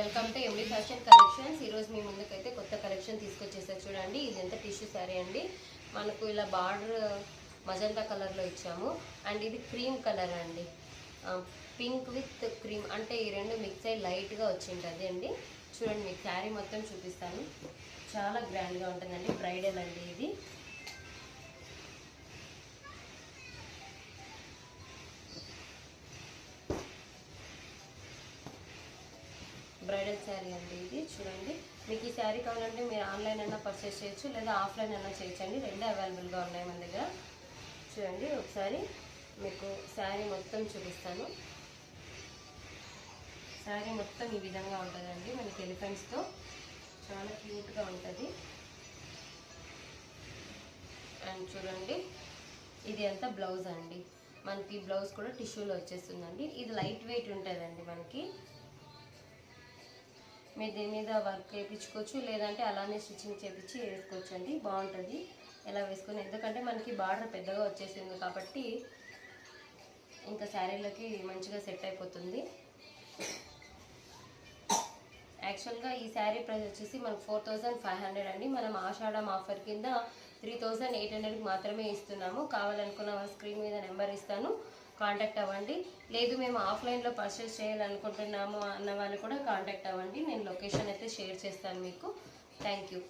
Welcome to MD fashion collections. ఈరోజు మీ ముందుకైతే కొత్త కలెక్షన్ తీసుకొచ్చేసారు. చూడండి, ఇదంతా టిష్యూ శారీ అండి. మనకు ఇలా బార్డర్ మజంతా కలర్లో ఇచ్చాము. అండ్ ఇది క్రీమ్ కలర్ అండి, పింక్ విత్ క్రీమ్ అంటే ఈ రెండు మిక్స్ అయ్యి లైట్గా వచ్చింటుంది అండి. చూడండి, మీకు శారీ మొత్తం చూపిస్తాను. చాలా గ్రాండ్గా ఉంటుందండి. బ్రైడల్ అండి ఇది. బ్రైడల్ శారీ అండి ఇది. చూడండి, మీకు ఈ శారీ కావాలంటే మీరు ఆన్లైన్ అయినా పర్చేస్ చేయొచ్చు, లేదా ఆఫ్లైన్ అయినా చేయొచ్చండి. రెండు అవైలబుల్గా ఉన్నాయి మన దగ్గర. చూడండి, ఒకసారి మీకు శారీ మొత్తం చూపిస్తాను. శారీ మొత్తం ఈ విధంగా ఉంటుందండి. మనకి ఎలిఫెంట్స్తో చాలా క్యూట్గా ఉంటుంది. అండ్ చూడండి, ఇది అంతా బ్లౌజ్ అండి. మనకి బ్లౌజ్ కూడా టిష్యూలో వచ్చేస్తుందండి. ఇది లైట్ వెయిట్ ఉంటుందండి. మనకి మీరు దీని మీద వర్క్ వేయించుకోవచ్చు, లేదంటే అలానే స్టిచ్చింగ్ చేయించి వేసుకోవచ్చు అండి. బాగుంటుంది ఎలా వేసుకొని, ఎందుకంటే మనకి బార్డర్ పెద్దగా వచ్చేసింది కాబట్టి ఇంకా శారీలకి మంచిగా సెట్ అయిపోతుంది. యాక్చువల్గా ఈ శారీ ప్రైస్ వచ్చేసి మనకు 4500 అండి. మనం ఆషాఢం ఆఫర్ కింద 3800కి మాత్రమే ఇస్తున్నాము. కావాలనుకున్న వాళ్ళ స్క్రీన్ మీద నెంబర్ ఇస్తాను, కాంటాక్ట్ అవ్వండి. లేదు మేము ఆఫ్లైన్లో పర్చేస్ చేయాలనుకుంటున్నాము అన్న వాళ్ళు కూడా కాంటాక్ట్ అవ్వండి. నేను లొకేషన్ అయితే షేర్ చేస్తాను మీకు. Thank you.